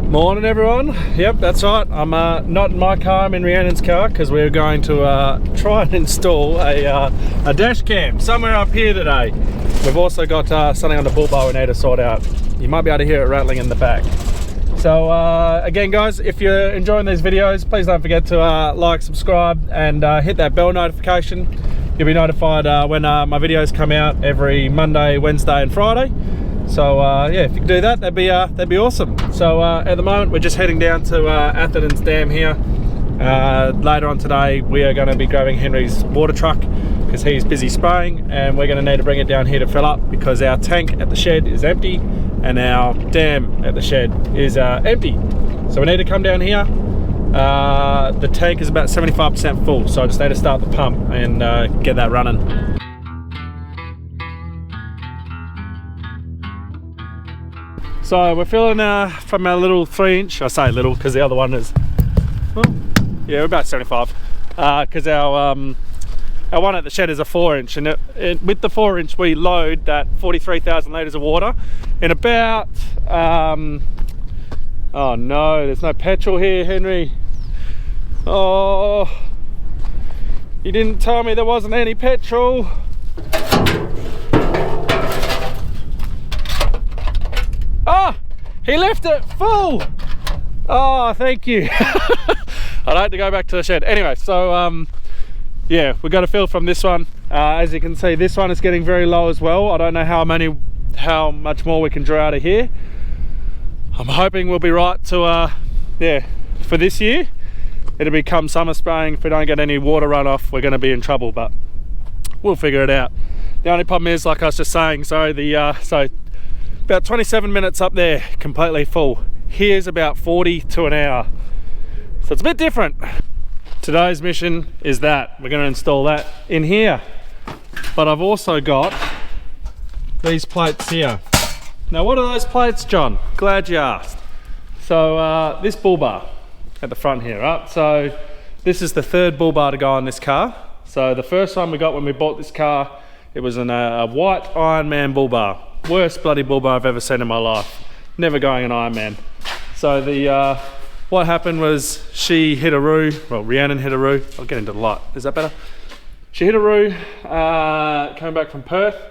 Morning everyone. Yep, that's right. I'm not in my car, I'm in Rhiannon's car because we're going to try and install a dash cam somewhere up here today. We've also got something on the Bullbar we need to sort out. You might be able to hear it rattling in the back. So again guys, if you're enjoying these videos, please don't forget to like, subscribe and hit that bell notification. You'll be notified when my videos come out every Monday, Wednesday and Friday. So yeah, if you could do that, that'd be awesome. So at the moment we're just heading down to Atherton's Dam here. Later on today we are going to be grabbing Henry's water truck because he's busy spraying, and we're going to need to bring it down here to fill up because our tank at the shed is empty and our dam at the shed is empty. So we need to come down here. The tank is about 75% full, so I just need to start the pump and get that running. So we're filling from our little 3-inch, I say little because the other one is, well, yeah, we're about 75, because our one at the shed is a 4-inch, and with the 4-inch we load that 43,000 litres of water in about, oh no, there's no petrol here, Henry. Oh, you didn't tell me there wasn't any petrol. Oh, he left it full. Oh, thank you. I'd like to go back to the shed. Anyway, so yeah, we've got to fill from this one. As you can see, this one is getting very low as well. I don't know how much more we can draw out of here. I'm hoping we'll be right to yeah, for this year. It'll become summer spraying. If we don't get any water runoff, we're going to be in trouble, but we'll figure it out. The only problem is, like I was just saying, so about 27 minutes up there, completely full. Here's about 40 to an hour. So it's a bit different. Today's mission is that. We're going to install that in here. But I've also got these plates here. Now what are those plates, John? Glad you asked. So this Bullbar at the front here, right? So this is the third Bullbar to go on this car. So the first one we got when we bought this car, it was a white Ironman Bullbar. Worst bloody Bullbar I've ever seen in my life. Never going an Ironman. So the what happened was she hit a roo. Well, Rhiannon hit a roo. I'll get into the light. Is that better? She hit a roo coming back from Perth,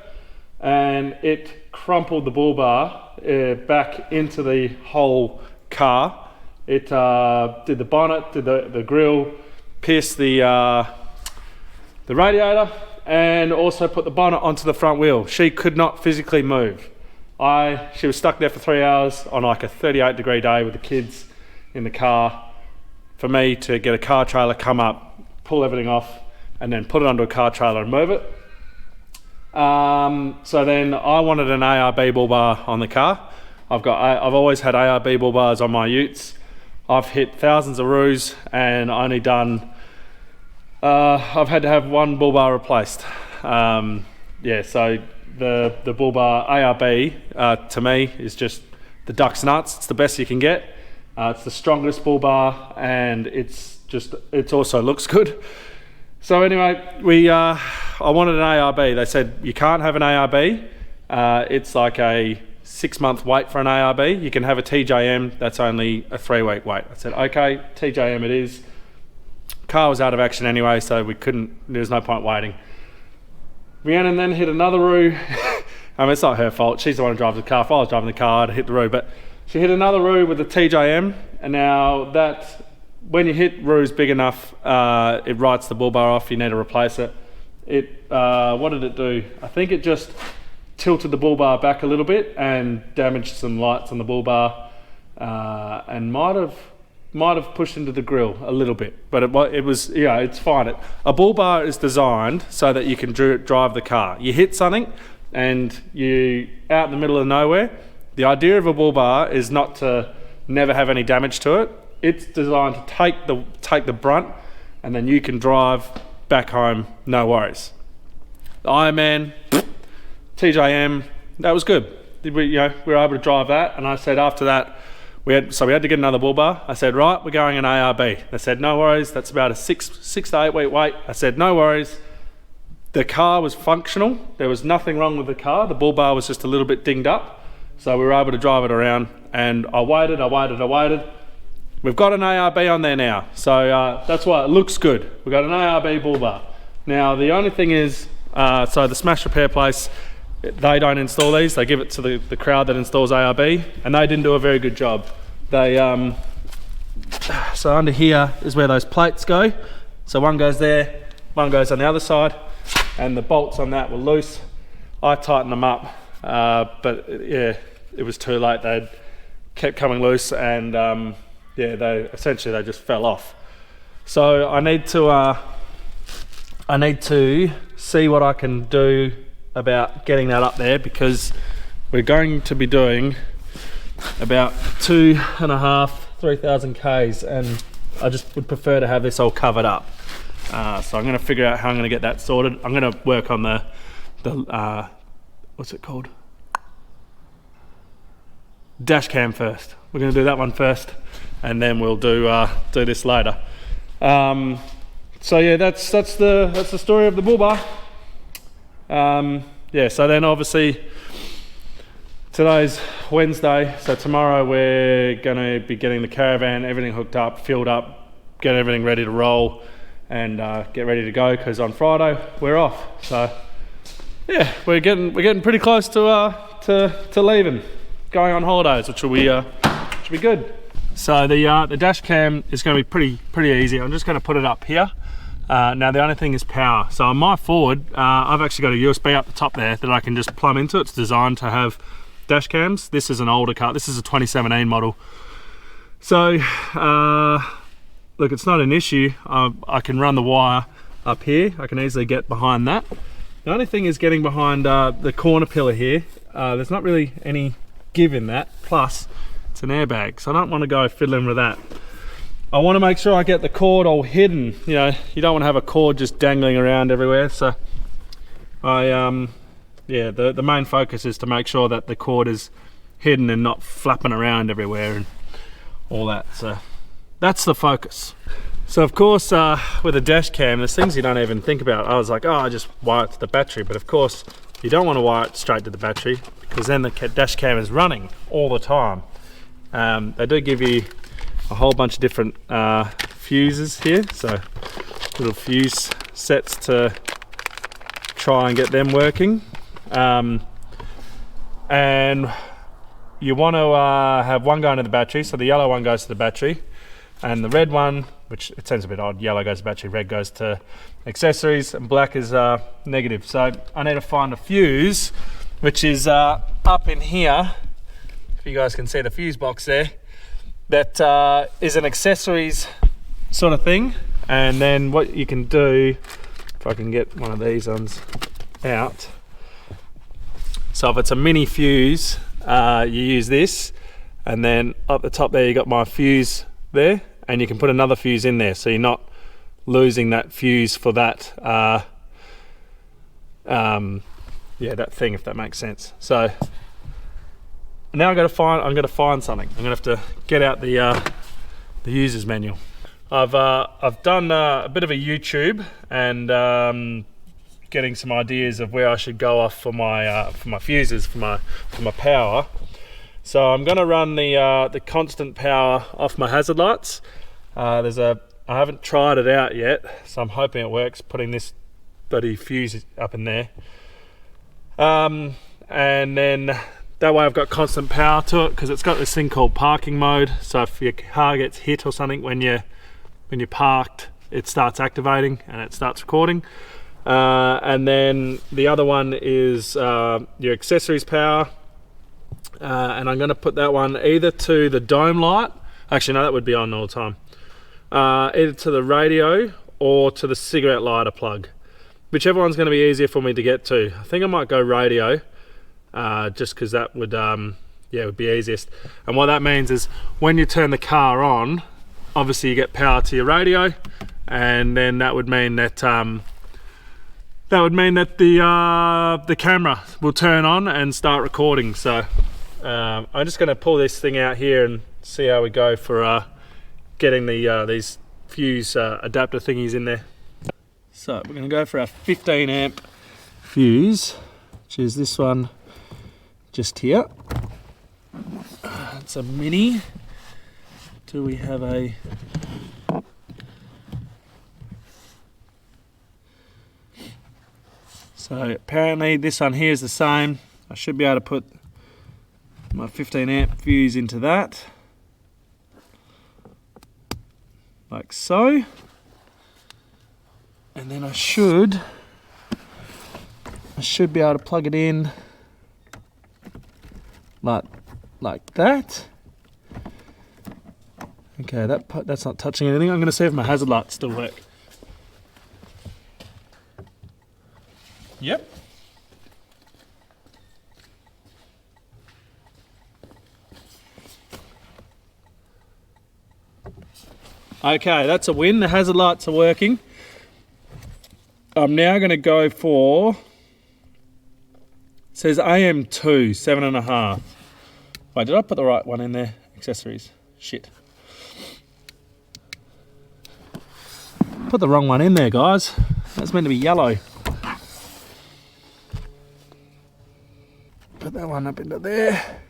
and it crumpled the Bullbar back into the whole car. It did the bonnet, did the grill, pierced the radiator, and also put the bonnet onto the front wheel. She could not physically move. She was stuck there for 3 hours on like a 38-degree day with the kids in the car. For me to get a car trailer, come up, pull everything off, and then put it onto a car trailer and move it. So then I wanted an ARB Bullbar on the car. I've always had ARB Bullbars on my utes. I've hit thousands of roos and only done I've had to have one Bullbar replaced. Yeah, so the Bullbar ARB to me is just the duck's nuts. It's the best you can get. It's the strongest Bullbar, and it also looks good. So anyway, I wanted an ARB. They said you can't have an ARB. It's like a 6-month wait for an ARB. You can have a TJM. That's only a 3-week wait. I said okay, TJM it is. Car was out of action anyway, so there's no point waiting. Rhiannon then hit another roo. I mean, it's not her fault. She's the one who drives the car. If I was driving the car, I'd hit the roo. But she hit another roo with a TJM, and now when you hit roos big enough, it writes the Bullbar off. You need to replace it. What did it do? I think it just tilted the Bullbar back a little bit and damaged some lights on the Bullbar, and might have pushed into the grill a little bit, but it was, yeah, it's fine. A Bullbar is designed so that you can drive the car. You hit something and you out in the middle of nowhere. The idea of a Bullbar is not to never have any damage to it. It's designed to take the brunt, and then you can drive back home, no worries. The Ironman, TJM, that was good. We were able to drive that, and I said after that, we had to get another Bullbar. I said, right, we're going an ARB. They said, no worries, that's about a 6 to 8 week wait. I said, no worries. The car was functional. There was nothing wrong with the car. The Bullbar was just a little bit dinged up. so we were able to drive it around, and I waited. We've got an ARB on there now, so that's why it looks good. We've got an ARB bull bar. Now the only thing is, so the smash repair place, they don't install these, they give it to the crowd that installs ARB, and they didn't do a very good job. They, so under here is where those plates go. So one goes there, one goes on the other side, and the bolts on that were loose. I tightened them up, but yeah, it was too late. They'd kept coming loose, and yeah, they just fell off. So I need to see what I can do about getting that up there, because we're going to be doing about 2.5, 3,000 Ks, and I just would prefer to have this all covered up. So I'm going to figure out how I'm going to get that sorted. I'm going to work on the what's it called? Dash cam first. We're going to do that one first, and then we'll do this later. So yeah, that's the story of the bull bar. Yeah, so then obviously today's Wednesday, so tomorrow we're going to be getting the caravan, everything hooked up, filled up, get everything ready to roll, and get ready to go, because on Friday we're off. So yeah, we're getting pretty close to leaving, going on holidays, which will be good. So the dash cam is going to be pretty easy. I'm just going to put it up here. Now the only thing is power. So on my Ford, I've actually got a USB up the top there that I can just plumb into. It's designed to have dash cams. This is an older car. This is a 2017 model. So look, it's not an issue. I can run the wire up here. I can easily get behind that. The only thing is getting behind the corner pillar here. There's not really any give in that. Plus, it's an airbag, so I don't want to go fiddling with that. I want to make sure I get the cord all hidden. You know, you don't want to have a cord just dangling around everywhere. So yeah, the main focus is to make sure that the cord is hidden and not flapping around everywhere and all that. So that's the focus. So of course, with a dash cam, there's things you don't even think about. I was like, oh, I just wire it to the battery. But of course, you don't want to wire it straight to the battery, because then the dash cam is running all the time. They do give you a whole bunch of different fuses here, so little fuse sets to try and get them working. And you want to have one going to the battery, so the yellow one goes to the battery, and the red one, which it sounds a bit odd, yellow goes to battery, red goes to accessories, and black is negative. So I need to find a fuse, which is up in here. If you guys can see the fuse box there, that is an accessories sort of thing. And then what you can do, if I can get one of these ones out, so if it's a mini fuse, you use this, and then up the top there you got my fuse there, and you can put another fuse in there, so you're not losing that fuse for that yeah, that thing, if that makes sense. So now I'm going to find something. I'm going to have to get out the user's manual. I've done a bit of a YouTube and getting some ideas of where I should go off for my fuses for my power. So I'm going to run the constant power off my hazard lights. I haven't tried it out yet, so I'm hoping it works, putting this bloody fuse up in there. And then that way I've got constant power to it, because it's got this thing called parking mode. So if your car gets hit or something when you're parked, it starts activating and it starts recording. And then the other one is your accessories power. And I'm going to put that one either to the dome light. Actually, no, that would be on all the time. Either to the radio or to the cigarette lighter plug. Whichever one's going to be easier for me to get to. I think I might go radio, just because that would, yeah, would be easiest. And what that means is when you turn the car on, obviously you get power to your radio, and then that would mean that the camera will turn on and start recording. So I'm just going to pull this thing out here and see how we go for getting these fuse adapter thingies in there. So we're going to go for our 15 amp fuse, which is this one just here. It's a Mini. Do we have a... So apparently this one here is the same. I should be able to put my 15 amp fuse into that. Like so. And then I should be able to plug it in like that. Okay, that's not touching anything. I'm going to see if my hazard lights still work. Yep. Okay, that's a win. The hazard lights are working. I'm now going to go for, it says AM2, 7.5. Wait, did I put the right one in there? Accessories. Shit. Put the wrong one in there, guys. That's meant to be yellow. Put that one up into there.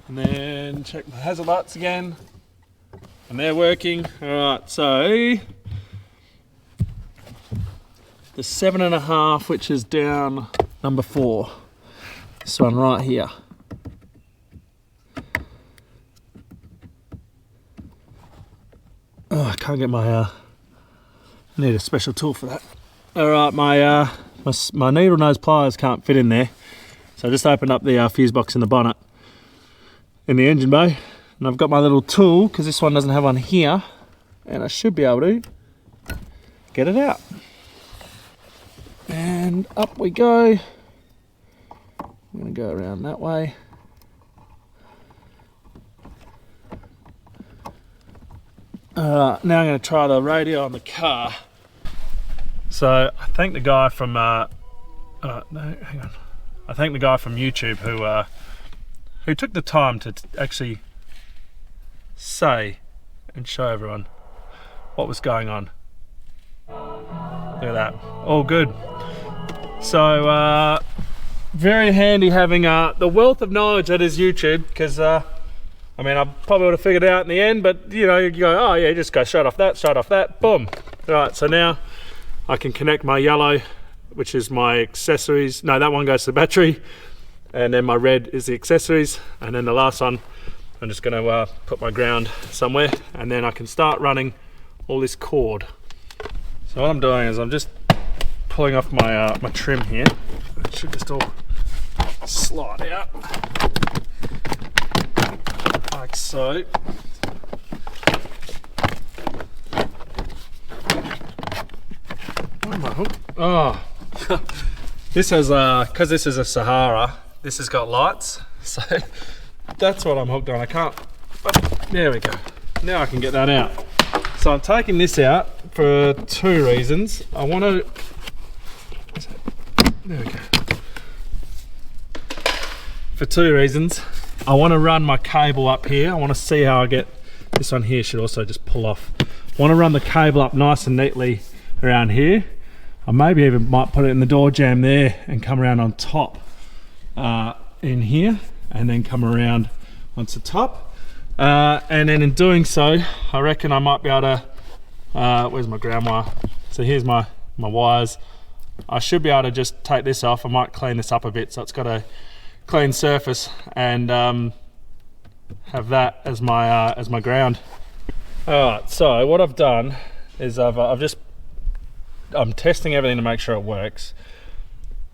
And then check my hazard lights again. And they're working. Alright, so the 7.5, which is down number 4. This one right here. Oh, I can't get my, I need a special tool for that. Alright, my needle nose pliers can't fit in there. So I just opened up the fuse box in the bonnet, in the engine bay. And I've got my little tool, because this one doesn't have one here. And I should be able to get it out. And up we go. I'm going to go around that way. Now I'm going to try the radio on the car. So I thank the guy from no, hang on. I thank the guy from YouTube who took the time to actually say and show everyone what was going on. Look at that, all good. So very handy having the wealth of knowledge that is YouTube, because I mean, I probably would have figured it out in the end, but you know, you go, oh yeah, just go shut off that, boom. Right, so now I can connect my yellow, which is my accessories. No, that one goes to the battery, and then my red is the accessories, and then the last one, I'm just going to put my ground somewhere, and then I can start running all this cord. So what I'm doing is I'm just pulling off my my trim here. It should just all slide out. Like so. Where am I hooked? Oh, this has because this is a Sahara. This has got lights, so that's what I'm hooked on. I can't. There we go. Now I can get that out. So I'm taking this out for 2 reasons. I want to. There we go. For 2 reasons. I want to run my cable up here. I want to see how I get, this one here should also just pull off. I want to run the cable up nice and neatly around here. I maybe even might put it in the door jamb there and come around on top in here, and then come around onto the top. And then in doing so, I reckon I might be able to, where's my ground wire? So here's my wires. I should be able to just take this off. I might clean this up a bit so it's got a clean surface, and have that as my ground. Alright, so what I've done is I'm testing everything to make sure it works.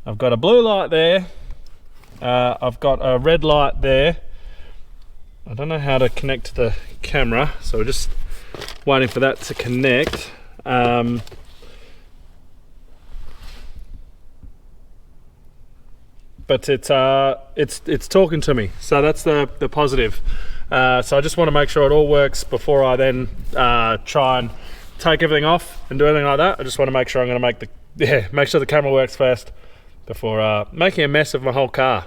I've got a blue light there, I've got a red light there. I don't know how to connect to the camera, so we're just waiting for that to connect. But it's talking to me, so that's the positive. So I just want to make sure it all works before I then try and take everything off and do anything like that. I just want to make sure I'm going to make sure the camera works first before making a mess of my whole car.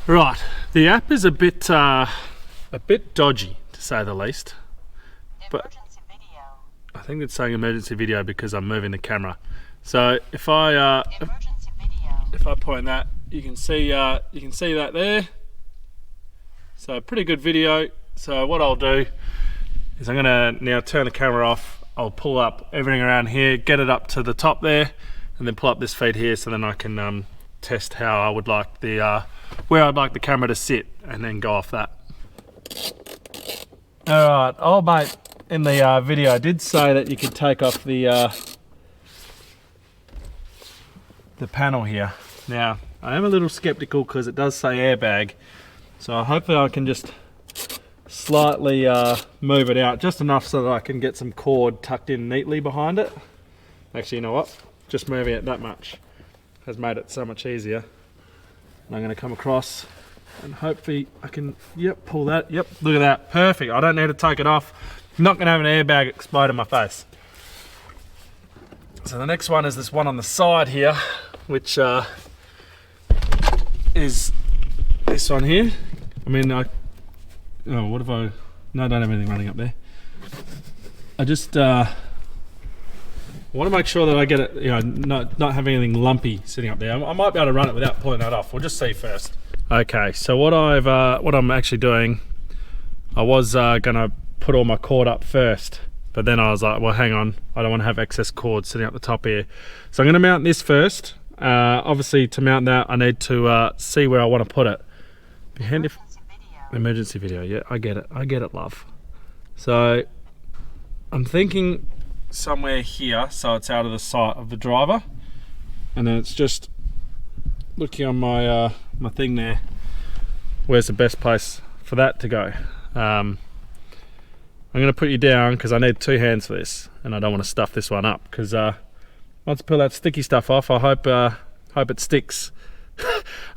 Right, the app is a bit dodgy, to say the least. But emergency video. I think it's saying emergency video because I'm moving the camera. So if I point that, you can see that there. So pretty good video. So what I'll do is I'm gonna now turn the camera off. I'll pull up everything around here, get it up to the top there, and then pull up this feed here so then I can test how I would like the, where I'd like the camera to sit, and then go off that. Alright, old mate in the video did say that you could take off the panel here. Now, I am a little skeptical because it does say airbag, so hopefully I can just slightly move it out, just enough so that I can get some cord tucked in neatly behind it. Actually, you know what? Just moving it that much has made it so much easier. And I'm going to come across and hopefully I can, yep, pull that. Yep, look at that. Perfect. I don't need to take it off. I'm not going to have an airbag explode in my face. So the next one is this one on the side here, which is this one here. I mean, oh, what if I, no, I don't have anything running up there. I just want to make sure that I get it, you know, not have anything lumpy sitting up there. I might be able to run it without pulling that off. We'll just see first. Okay, so what I'm actually doing, I was gonna put all my cord up first, but then I was like, well, hang on, I don't want to have excess cord sitting up the top here. So I'm gonna mount this first. Obviously, to mount that, I need to see where I want to put it. Emergency video, yeah, I get it, love. So I'm thinking somewhere here, so it's out of the sight of the driver, and then it's just looking on my my thing there. Where's the best place for that to go? I'm going to put you down because I need 2 hands for this, and I don't want to stuff this one up. Because once I pull that sticky stuff off, I hope it sticks.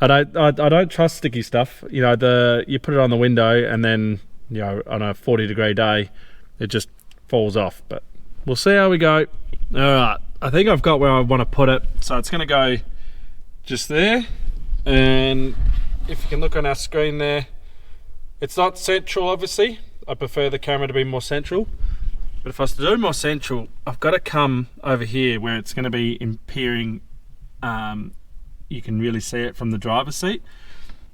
I don't trust sticky stuff. You know, you put it on the window, and then, you know, on a 40-degree day, it just falls off. But we'll see how we go. All right, I think I've got where I want to put it. So it's going to go just there, and if you can look on our screen there, it's not central, obviously. I prefer the camera to be more central, but if I was to do more central, I've got to come over here where it's going to be impairing. You can really see it from the driver's seat,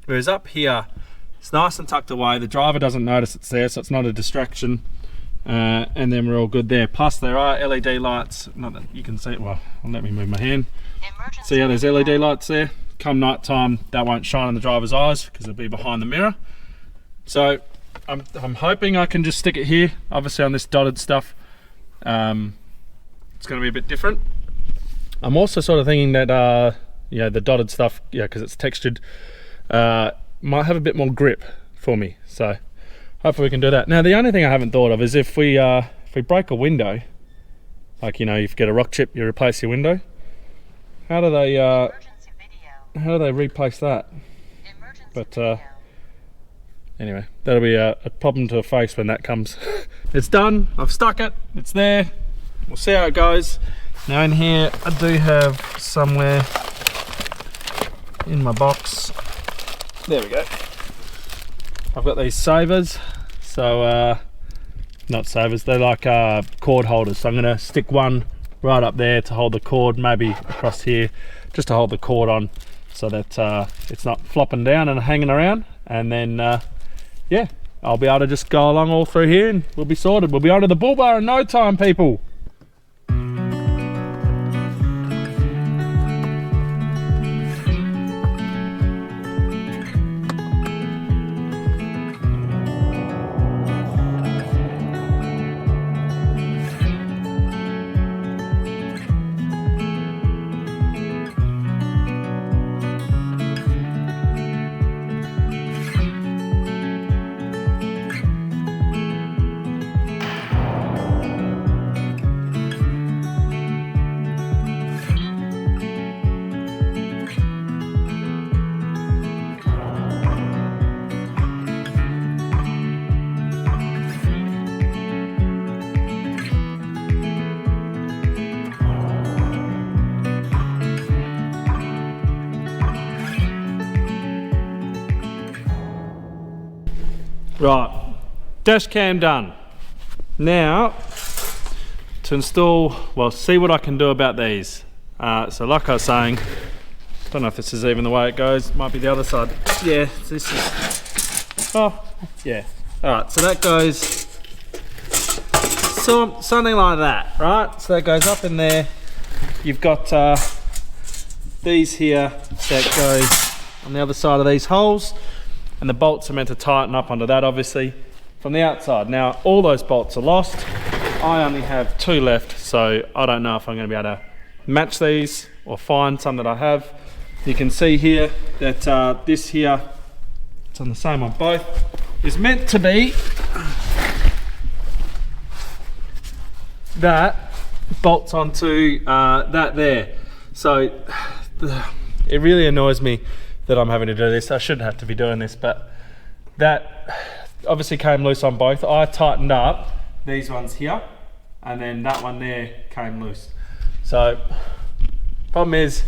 whereas up here it's nice and tucked away. The driver doesn't notice it's there, so it's not a distraction, and then we're all good there. Plus there are LED lights, not that you can see it. Well, let me move my hand. See how there's LED lights there? Come night time, that won't shine in the driver's eyes because it'll be behind the mirror. So I'm hoping I can just stick it here. Obviously on this dotted stuff, it's going to be a bit different. I'm also sort of thinking that yeah, the dotted stuff, yeah, because it's textured, might have a bit more grip for me. So hopefully we can do that. Now the only thing I haven't thought of is if we break a window, like, you know, you get a rock chip, you replace your window. How do they replace that? But anyway, that'll be a problem to face when that comes. It's done. I've stuck it. It's there. We'll see how it goes. Now in here, I do have somewhere in my box. There we go. I've got these savers. So not savers. They're like cord holders. So I'm going to stick one right up there to hold the cord, maybe across here just to hold the cord on so that it's not flopping down and hanging around, and then yeah, I'll be able to just go along all through here and we'll be sorted. We'll be onto the Bullbar in no time, people. Right, dash cam done. Now, to install, well, see what I can do about these. So like I was saying, don't know if this is even the way it goes, might be the other side. Yeah, this is, oh, Yeah. All right, so that goes something like that, right? So that goes up in there. You've got these here that goes on the other side of these holes, and the bolts are meant to tighten up under that, obviously, from the outside. Now, all those bolts are lost. I only have 2 left, so I don't know if I'm going to be able to match these or find some that I have. You can see here that this here, it's on the same on both, is meant to be that bolts onto that there. So it really annoys me that I'm having to do this. I shouldn't have to be doing this, but that obviously came loose on both. I tightened up these ones here, and then that one there came loose. So problem is,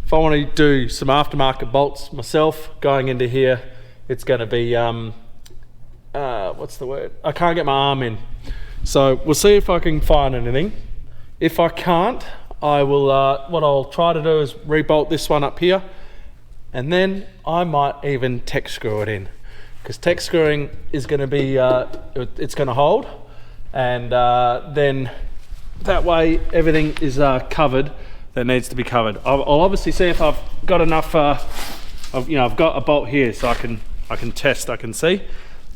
if I want to do some aftermarket bolts myself going into here, it's going to be what's the word? I can't get my arm in. So we'll see if I can find anything. If I can't, I will. What I'll try to do is rebolt this one up here, and then I might even tech screw it in, because tech screwing is going to be it's going to hold, and then that way everything is covered that needs to be covered. I'll obviously see if I've got enough. I've got a bolt here, so I can test. I can see,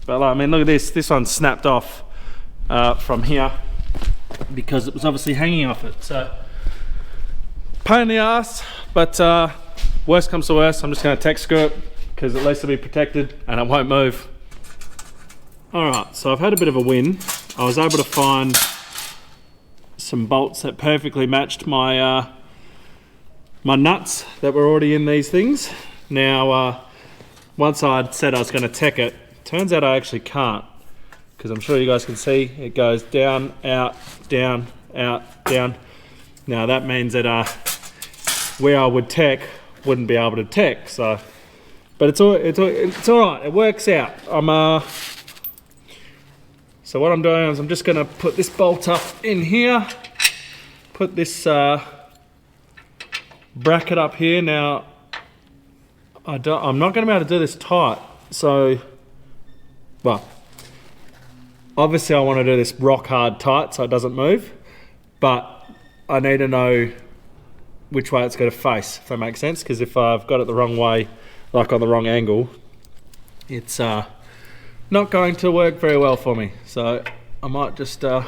but I mean, look at this. This one's snapped off from here because it was obviously hanging off it. So pain in the ass, but worst comes to worst, I'm just going to tech screw it, because at least it'll be protected and it won't move. Alright, so I've had a bit of a win. I was able to find some bolts that perfectly matched my my nuts that were already in these things. Now once I'd said I was going to tech it, turns out I actually can't, because I'm sure you guys can see it goes down, out, down, out, down. Now that means that where I would tech wouldn't be able to tech. So, but it's all right. It works out. So what I'm doing is I'm just going to put this bolt up in here, put this bracket up here. Now I'm not going to be able to do this tight. So, well, obviously I want to do this rock hard tight so it doesn't move, but I need to know which way it's going to face, if that makes sense, because if I've got it the wrong way, like on the wrong angle, it's not going to work very well for me. So I might just do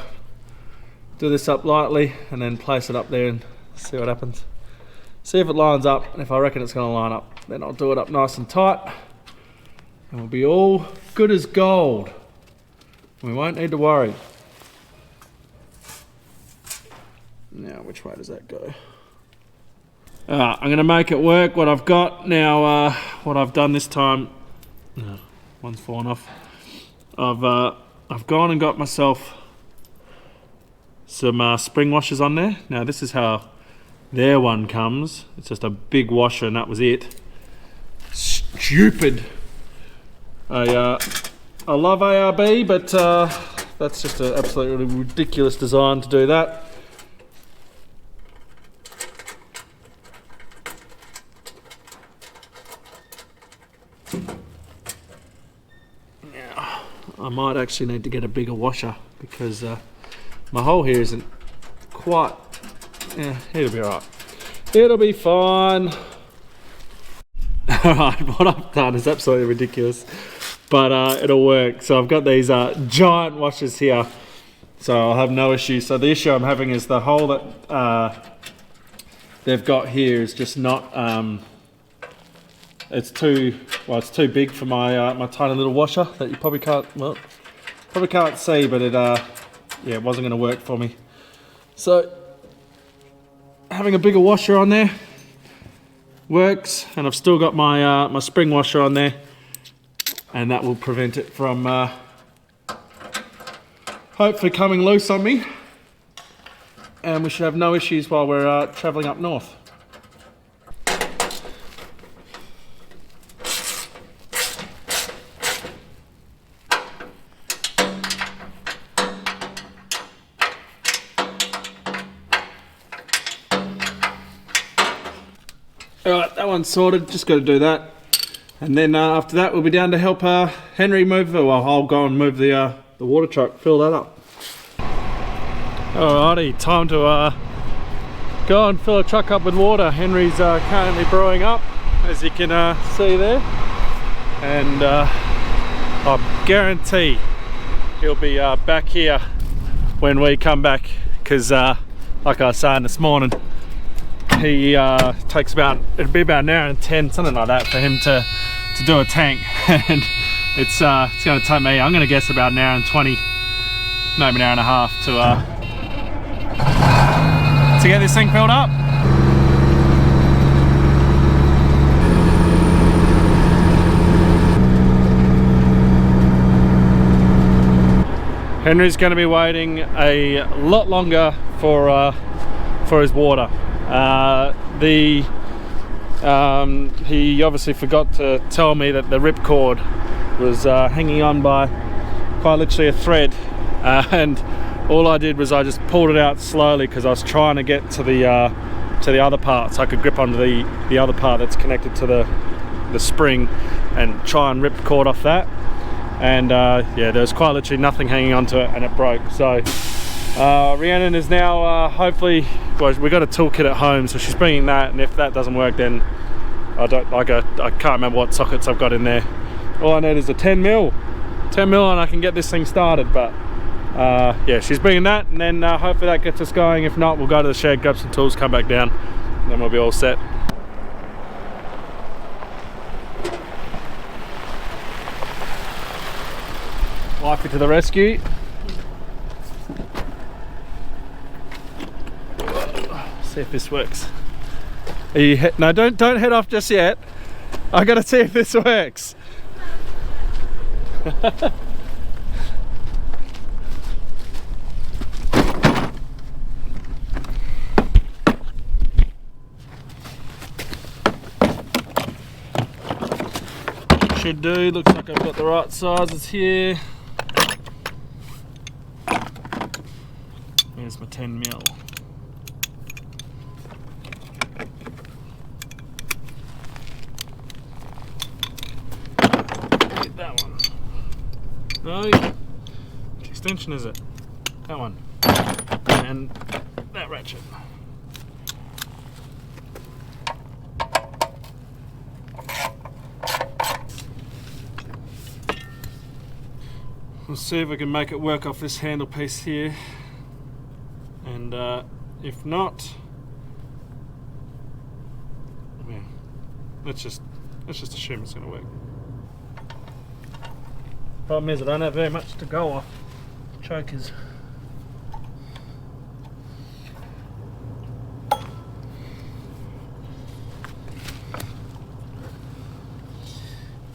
this up lightly and then place it up there and see what happens. See if it lines up, and if I reckon it's going to line up, then I'll do it up nice and tight, and we'll be all good as gold. We won't need to worry. Now, which way does that go? I'm going to make it work, what I've got. Now, what I've done this time... No, one's fallen off. I've gone and got myself some spring washers on there. Now, this is how their one comes. It's just a big washer and that was it. Stupid! I love ARB, but that's just an absolutely ridiculous design to do that. Now, I might actually need to get a bigger washer, because my hole here isn't quite... Yeah, it'll be alright. It'll be fine. Alright, what I've done is absolutely ridiculous, but it'll work. So I've got these giant washers here, so I'll have no issue. So the issue I'm having is the hole that they've got here is just not... it's too big for my my tiny little washer that you probably can't see, but it it wasn't going to work for me. So having a bigger washer on there works, and I've still got my my spring washer on there, and that will prevent it from hopefully coming loose on me, and we should have no issues while we're travelling up north. Alright, that one's sorted, just got to do that. And then after that we'll be down to help Henry move, well I'll go and move the water truck, fill that up. Alrighty, time to go and fill a truck up with water. Henry's currently brewing up, as you can see there. And I guarantee he'll be back here when we come back, because like I was saying this morning, he takes it'd be about an hour and 10, something like that, for him to do a tank. And it's going to take me, I'm going to guess, about an hour and 20, maybe an hour and a half to get this thing filled up. Henry's going to be waiting a lot longer for his water. He obviously forgot to tell me that the ripcord was hanging on by quite literally a thread, and all I did was I just pulled it out slowly, because I was trying to get to the other part so I could grip onto the other part that's connected to the spring and try and rip the cord off that. And yeah, there's quite literally nothing hanging onto it, and it broke. So Rhiannon is now hopefully, well, we got a toolkit at home, so she's bringing that, and if that doesn't work, then I can't remember what sockets I've got in there. All I need is a 10 mil and I can get this thing started. But yeah, she's bringing that, and then hopefully that gets us going. If not, we'll go to the shed, grab some tools, come back down, and then we'll be all set. Wifey to the rescue. See if this works. Are you no, don't head off just yet. I gotta see if this works. Should do. Looks like I've got the right sizes here. Here's my 10 mil. Get that one. No, which extension is it? That one. And that ratchet. We'll see if we can make it work off this handle piece here. And if not, yeah, let's just assume it's going to work. Problem is, I don't have very much to go off. Chokers.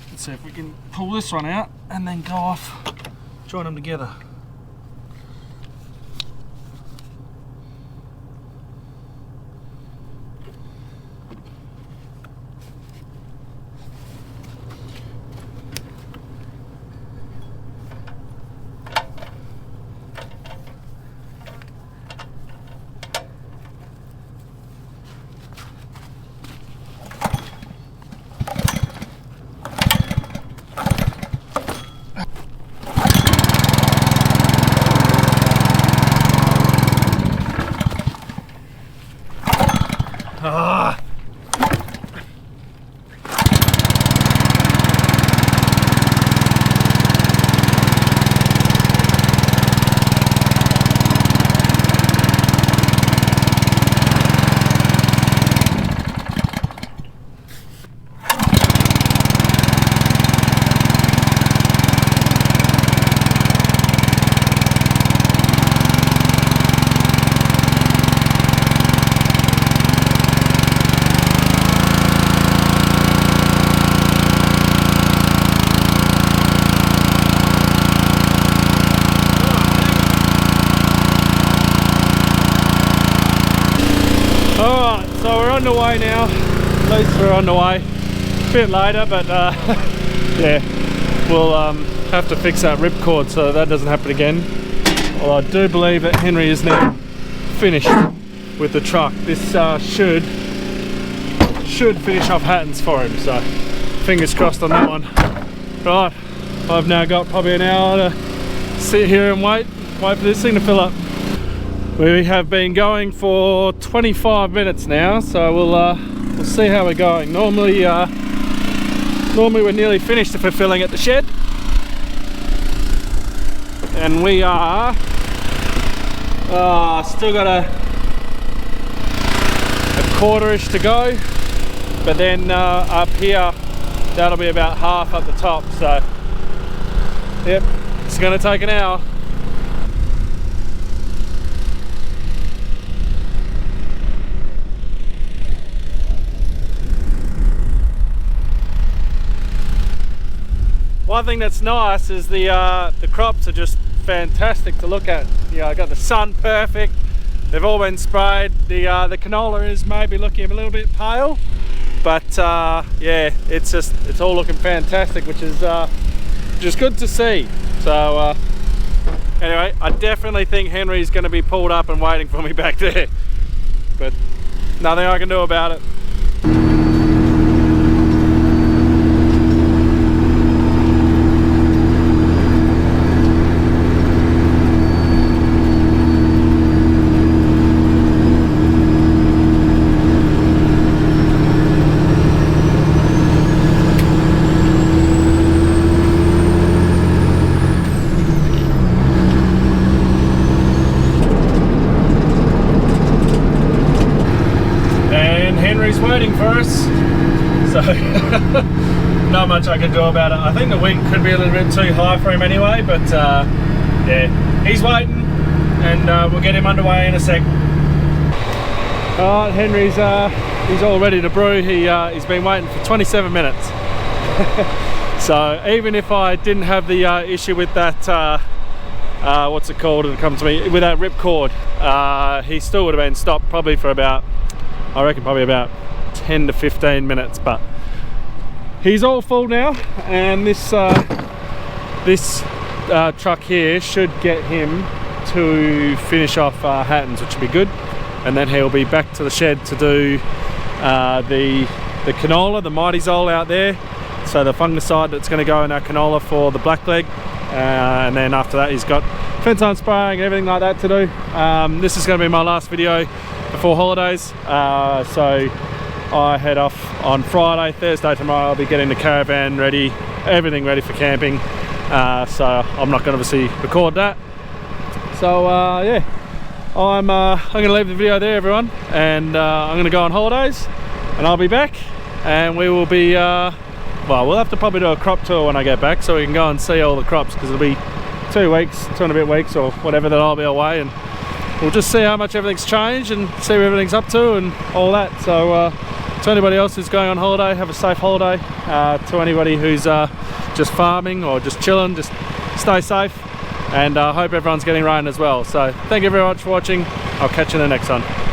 Let's see if we can pull this one out and then go off, join them together. Alright, so we're on the way now. At least we're on the way. A bit later, but yeah, we'll have to fix that ripcord so that doesn't happen again. Well, I do believe that Henry is now finished with the truck. This should finish off Hattons for him, so fingers crossed on that one. Right, I've now got probably an hour to sit here and wait for this thing to fill up. We have been going for 25 minutes now, so we'll see how we're going. Normally we're nearly finished if we're filling at the shed, and we are still got a quarter-ish to go, but then up here that'll be about half up the top, so yep, it's going to take an hour. One thing that's nice is the crops are just fantastic to look at. Yeah, I got the sun perfect. They've all been sprayed. The canola is maybe looking a little bit pale, but yeah, it's all looking fantastic, which is just good to see. So anyway, I definitely think Henry's going to be pulled up and waiting for me back there, but nothing I can do about it. Waiting for us, so not much I can do about it. I think the wind could be a little bit too high for him anyway, but yeah, he's waiting, and we'll get him underway in a sec. Alright, Henry's he's all ready to brew. He's been waiting for 27 minutes. So even if I didn't have the issue with that what's it called, it'll come to me, with that ripcord, he still would have been stopped probably for about, I reckon probably about 10 to 15 minutes, but he's all full now, and this truck here should get him to finish off Hattons, which will be good, and then he'll be back to the shed to do the canola, the Mitizole out there, so the fungicide that's going to go in our canola for the blackleg, and then after that he's got fence on spraying and everything like that to do. This is going to be my last video before holidays, so I head off on Friday. Thursday tomorrow I'll be getting the caravan ready, everything ready for camping, so I'm not going to obviously record that. So yeah, I'm going to leave the video there, everyone, and I'm going to go on holidays, and I'll be back, and we will be well, we'll have to probably do a crop tour when I get back, so we can go and see all the crops, because it'll be 2 weeks, 2 and a bit weeks or whatever that I'll be away, and we'll just see how much everything's changed and see what everything's up to and all that. So to anybody else who's going on holiday, have a safe holiday. To anybody who's just farming or just chilling, just stay safe, and I hope everyone's getting rain as well. So thank you very much for watching. I'll catch you in the next one.